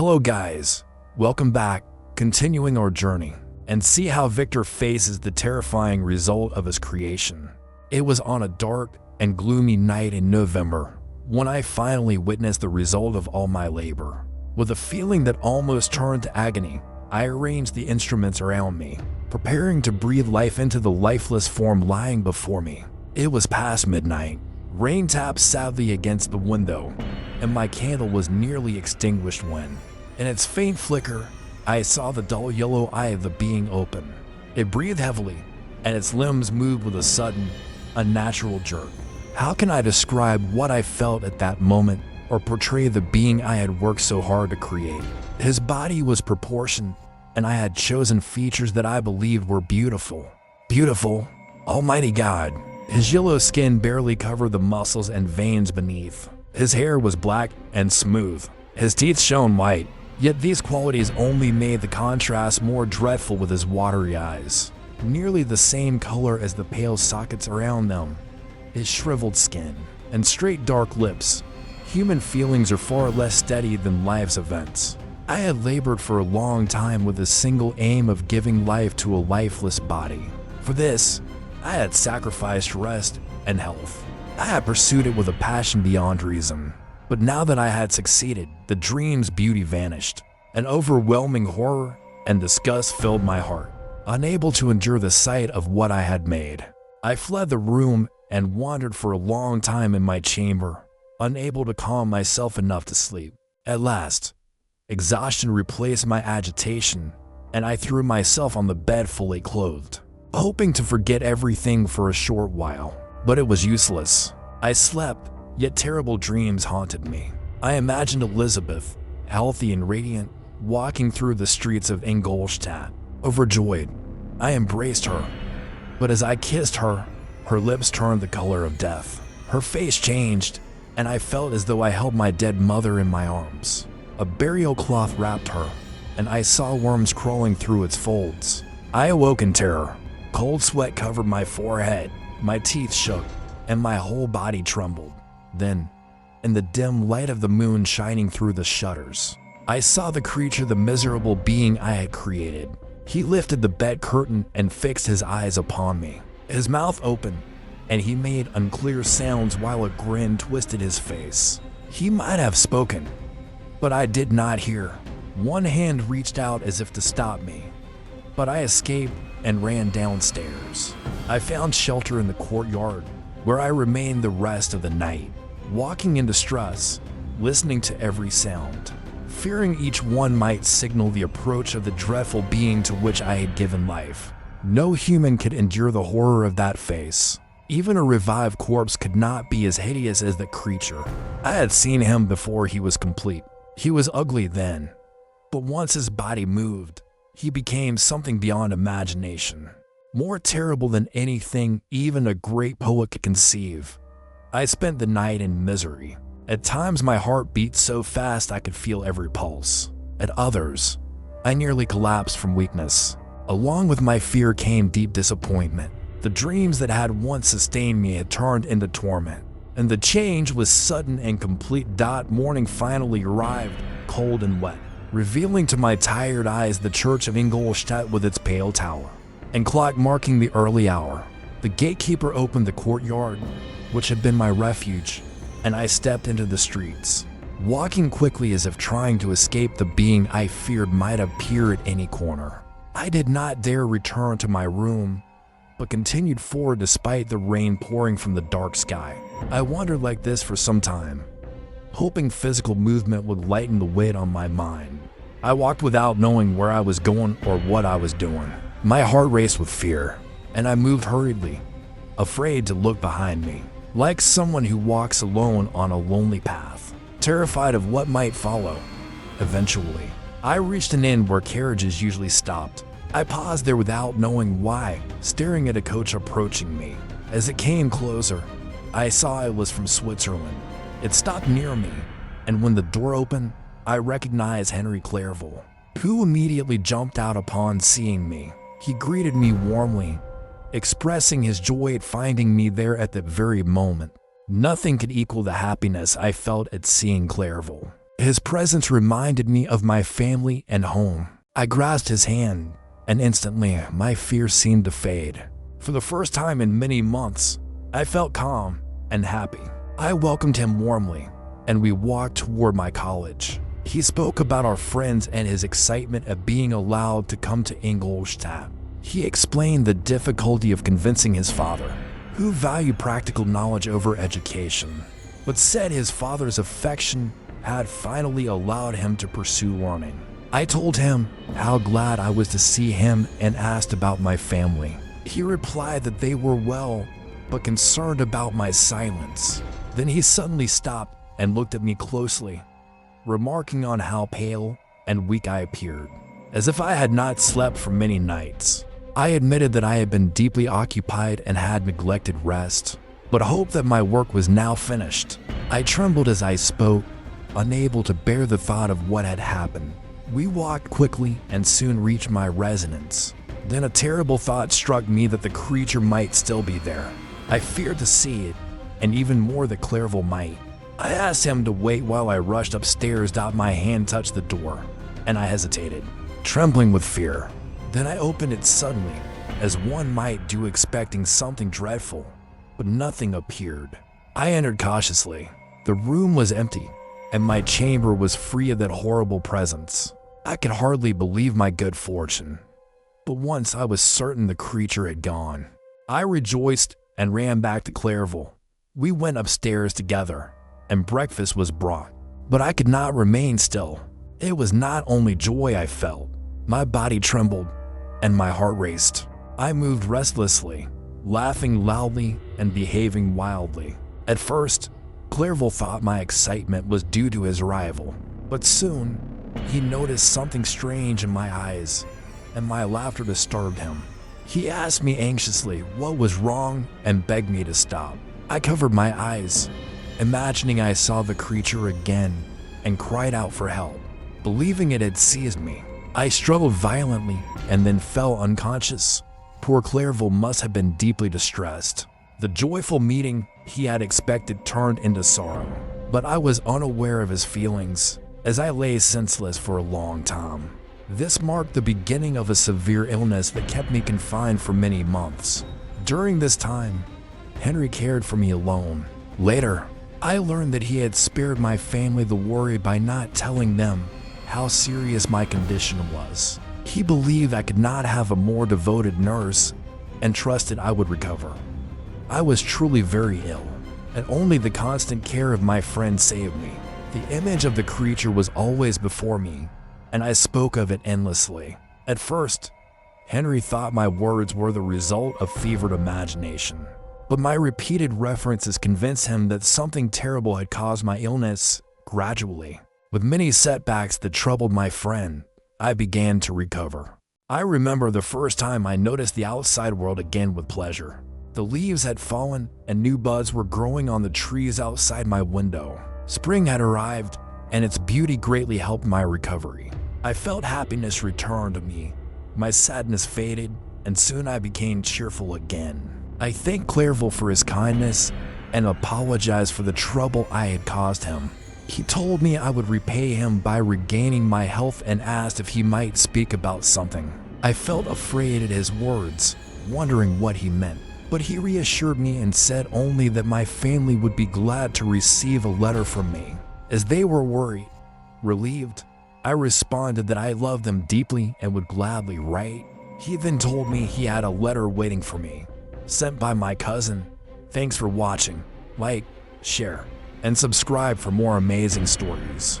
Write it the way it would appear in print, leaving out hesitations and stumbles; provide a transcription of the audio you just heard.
Hello guys, welcome back, continuing our journey, and see how Victor faces the terrifying result of his creation. It was on a dark and gloomy night in November when I finally witnessed the result of all my labor. With a feeling that almost turned to agony, I arranged the instruments around me, preparing to breathe life into the lifeless form lying before me. It was past midnight. Rain tapped sadly against the window, and my candle was nearly extinguished when, in its faint flicker, I saw the dull yellow eye of the being open. It breathed heavily, and its limbs moved with a sudden, unnatural jerk. How can I describe what I felt at that moment or portray the being I had worked so hard to create? His body was proportioned, and I had chosen features that I believed were beautiful. Beautiful? Almighty God! His yellow skin barely covered the muscles and veins beneath. His hair was black and smooth. His teeth shone white, yet these qualities only made the contrast more dreadful with his watery eyes, nearly the same color as the pale sockets around them. His shriveled skin and straight dark lips. Human feelings are far less steady than life's events. I had labored for a long time with the single aim of giving life to a lifeless body. For this, I had sacrificed rest and health. I had pursued it with a passion beyond reason. But now that I had succeeded, the dream's beauty vanished. An overwhelming horror and disgust filled my heart. Unable to endure the sight of what I had made, I fled the room and wandered for a long time in my chamber, unable to calm myself enough to sleep. At last, exhaustion replaced my agitation, and I threw myself on the bed fully clothed, hoping to forget everything for a short while. But it was useless. I slept, yet terrible dreams haunted me. I imagined Elizabeth, healthy and radiant, walking through the streets of Ingolstadt. Overjoyed, I embraced her. But as I kissed her, her lips turned the color of death. Her face changed, and I felt as though I held my dead mother in my arms. A burial cloth wrapped her, and I saw worms crawling through its folds. I awoke in terror. Cold sweat covered my forehead. My teeth shook, and my whole body trembled. Then, in the dim light of the moon shining through the shutters, I saw the creature, the miserable being I had created. He lifted the bed curtain and fixed his eyes upon me. His mouth opened, and he made unclear sounds while a grin twisted his face. He might have spoken, but I did not hear. One hand reached out as if to stop me, but I escaped and ran downstairs. I found shelter in the courtyard, where I remained the rest of the night, walking in distress, listening to every sound, fearing each one might signal the approach of the dreadful being to which I had given life. No human could endure the horror of that face. Even a revived corpse could not be as hideous as the creature. I had seen him before he was complete. He was ugly then, but once his body moved, he became something beyond imagination, more terrible than anything even a great poet could conceive. I spent the night in misery. At times my heart beat so fast I could feel every pulse. At others, I nearly collapsed from weakness. Along with my fear came deep disappointment. The dreams that had once sustained me had turned into torment, and the change was sudden and complete. Morning finally arrived, cold and wet, revealing to my tired eyes the church of Ingolstadt with its pale tower and clock marking the early hour. The gatekeeper opened the courtyard, which had been my refuge, and I stepped into the streets, walking quickly as if trying to escape the being I feared might appear at any corner. I did not dare return to my room, but continued forward despite the rain pouring from the dark sky. I wandered like this for some time, hoping physical movement would lighten the weight on my mind. I walked without knowing where I was going or what I was doing. My heart raced with fear, and I moved hurriedly, afraid to look behind me, like someone who walks alone on a lonely path, terrified of what might follow. Eventually, I reached an inn where carriages usually stopped. I paused there without knowing why, staring at a coach approaching me. As it came closer, I saw it was from Switzerland. It stopped near me, and when the door opened, I recognized Henry Clerval, who immediately jumped out upon seeing me. He greeted me warmly, expressing his joy at finding me there at that very moment. Nothing could equal the happiness I felt at seeing Clerval. His presence reminded me of my family and home. I grasped his hand, and instantly my fear seemed to fade. For the first time in many months, I felt calm and happy. I welcomed him warmly, and we walked toward my college. He spoke about our friends and his excitement at being allowed to come to Ingolstadt. He explained the difficulty of convincing his father, who valued practical knowledge over education, but said his father's affection had finally allowed him to pursue learning. I told him how glad I was to see him and asked about my family. He replied that they were well, but concerned about my silence. Then he suddenly stopped and looked at me closely, remarking on how pale and weak I appeared, as if I had not slept for many nights. I admitted that I had been deeply occupied and had neglected rest, but hoped that my work was now finished. I trembled as I spoke, unable to bear the thought of what had happened. We walked quickly and soon reached my residence. Then a terrible thought struck me that the creature might still be there. I feared to see it, and even more that Clerval might. I asked him to wait while I rushed upstairs. My hand touched the door, and I hesitated, trembling with fear. Then I opened it suddenly, as one might do expecting something dreadful, but nothing appeared. I entered cautiously. The room was empty, and my chamber was free of that horrible presence. I could hardly believe my good fortune. But once I was certain the creature had gone, I rejoiced and ran back to Clerval. We went upstairs together, and breakfast was brought. But I could not remain still. It was not only joy I felt. My body trembled, and my heart raced. I moved restlessly, laughing loudly and behaving wildly. At first, Clerval thought my excitement was due to his arrival, but soon he noticed something strange in my eyes, and my laughter disturbed him. He asked me anxiously what was wrong and begged me to stop. I covered my eyes, imagining I saw the creature again, and cried out for help, believing it had seized me. I struggled violently and then fell unconscious. Poor Clerval must have been deeply distressed. The joyful meeting he had expected turned into sorrow, but I was unaware of his feelings as I lay senseless for a long time. This marked the beginning of a severe illness that kept me confined for many months. During this time, Henry cared for me alone. Later, I learned that he had spared my family the worry by not telling them how serious my condition was. He believed I could not have a more devoted nurse and trusted I would recover. I was truly very ill, and only the constant care of my friend saved me. The image of the creature was always before me, and I spoke of it endlessly. At first, Henry thought my words were the result of fevered imagination, but my repeated references convinced him that something terrible had caused my illness. Gradually, with many setbacks that troubled my friend, I began to recover. I remember the first time I noticed the outside world again with pleasure. The leaves had fallen and new buds were growing on the trees outside my window. Spring had arrived, and its beauty greatly helped my recovery. I felt happiness return to me. My sadness faded, and soon I became cheerful again. I thanked Clerval for his kindness and apologized for the trouble I had caused him. He told me I would repay him by regaining my health and asked if he might speak about something. I felt afraid at his words, wondering what he meant, but he reassured me and said only that my family would be glad to receive a letter from me. As they were relieved, I responded that I loved them deeply and would gladly write. He then told me he had a letter waiting for me, sent by my cousin. Thanks for watching. Like, share, and subscribe for more amazing stories.